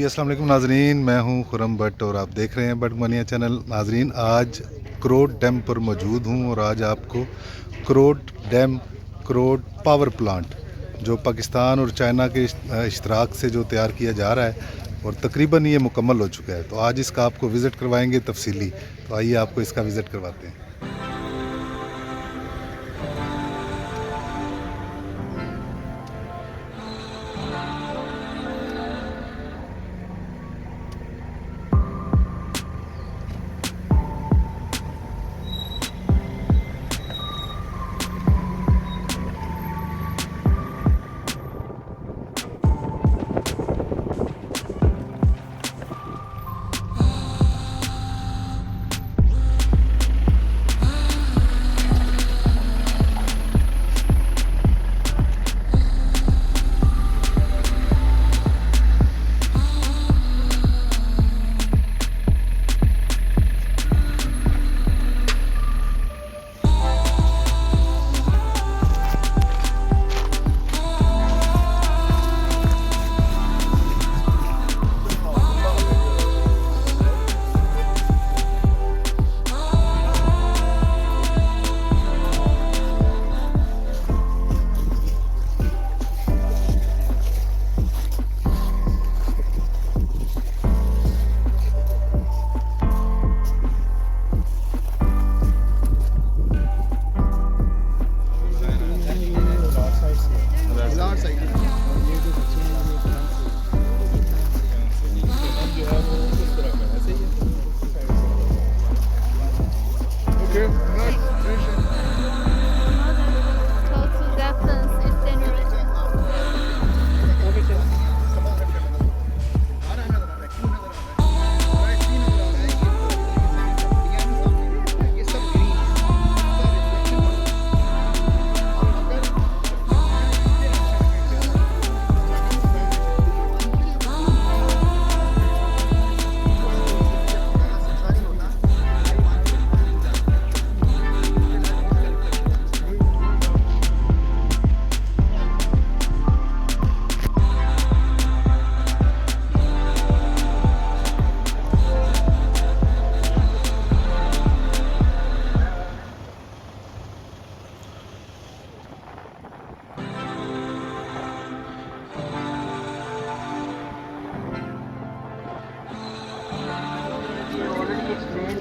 अस्सलाम वालेकुम नाजरीन, मैं हूं खुरम भट्ट और आप देख रहे हैं भट्ट मनिया चैनल। नाजरीन, आज करोड डैम पर मौजूद हूं और आज आपको crore dam, crore power plant जो पाकिस्तान और चाइना के इश्तराक से जो तैयार किया जा रहा है और तकरीबन ये मुकम्मल हो चुका है, तो आज इसका आपको विज़िट करवाएंगे तफसीली। तो आइए आपको इसका विज़िट करवाते हैं।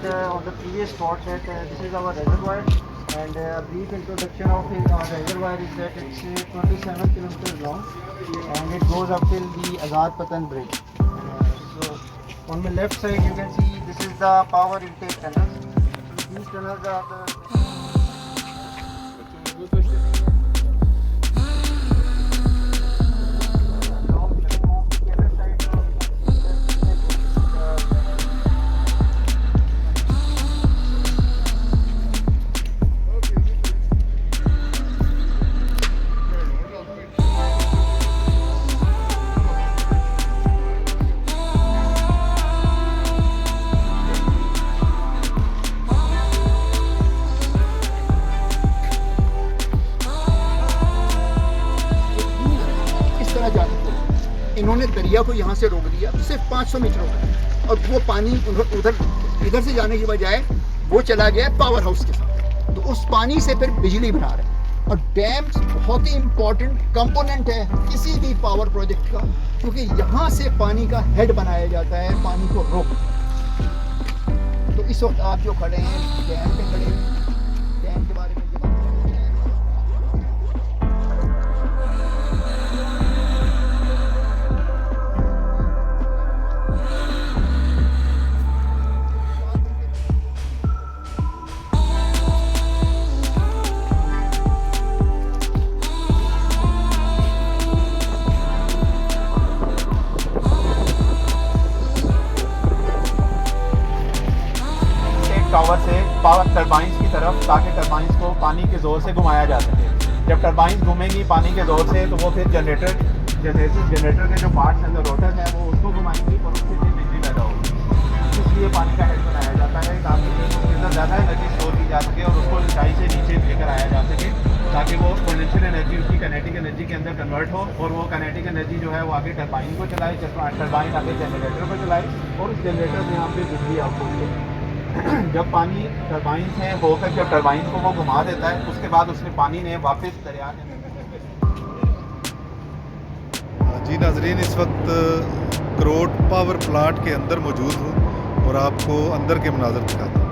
On the previous talk that this is our reservoir, and a brief introduction of our reservoir is that it's 27 kilometers long and it goes up till the Azad Patan bridge. So on the left side you can see this is the power intake tunnels. So these tunnels are the इन्होंने दरिया को यहाँ से रोक दिया सिर्फ 500 metre होगा और वो पानी उधर इधर से जाने की बजाय वो चला गया पावर हाउस के साथ। तो उस पानी से फिर बिजली बना रहे हैं और डैम्स बहुत ही इम्पोर्टेंट कंपोनेंट है किसी भी पावर प्रोजेक्ट का, क्योंकि यहाँ से पानी का हेड बनाया जाता है पानी को रोक। तो इस वक्त आप जो खड़े हैं डैम पे खड़े हैं, डैम के बारे में टावर से पावर टरबाइंस की तरफ, ताकि टरबाइंस को पानी के ज़ोर से घुमाया जा सके। जब टरबाइंस घूमेंगी पानी के ज़ोर से तो वो फिर जनरेटर के जो पार्ट्स हैं, जो रोटर हैं, वो उसको घुमाएंगी और उससे भी बिजली पैदा होगी। इसलिए पानी का हेड बनाया जाता है ताकि उसके अंदर ज़्यादा एनर्जी स्टोर की जा सके और उसको ऊंचाई से नीचे लेकर आया जा सके ताकि वो पोटेंशियल एनर्जी उसकी काइनेटिक एनर्जी के अंदर कन्वर्ट हो और वो काइनेटिक एनर्जी जो है वो आगे टरबाइन को चलाए, टरबाइन आगे जनरेटर को चलाए और उस जनरेटर से यहाँ पे बिजली आउटपुट हो। जब पानी टरबाइन से होकर जब टरबाइन को वो घुमा देता है उसके बाद उसमें पानी ने वापस दरिया के जी नाजरीन, इस वक्त करोड पावर प्लांट के अंदर मौजूद हूँ और आपको अंदर के मनाज़र दिखाता हूँ।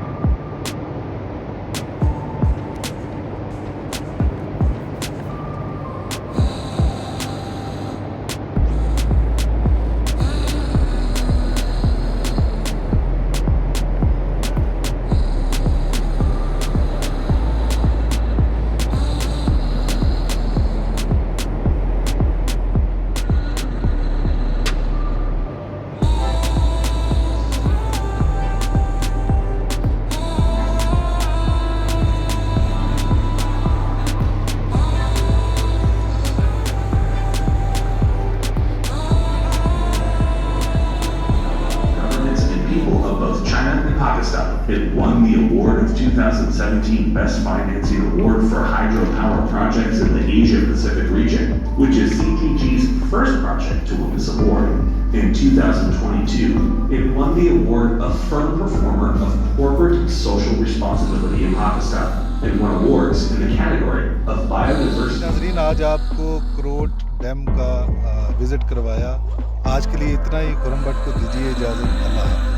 It won the award of 2017 Best Financing Award for Hydropower Projects in the Asia Pacific region, which is CTG's first project to win this award. In 2022, it won the award of Firm Performer of Corporate Social Responsibility in Pakistan and won awards in the category of Biodiversity. नाजरीन, आज आपको crore dam का visit करवाया। आज के लिए इतना ही। खुरम भट्ट को दीजिए इजाज़त। अल्लाह हाफ़िज़।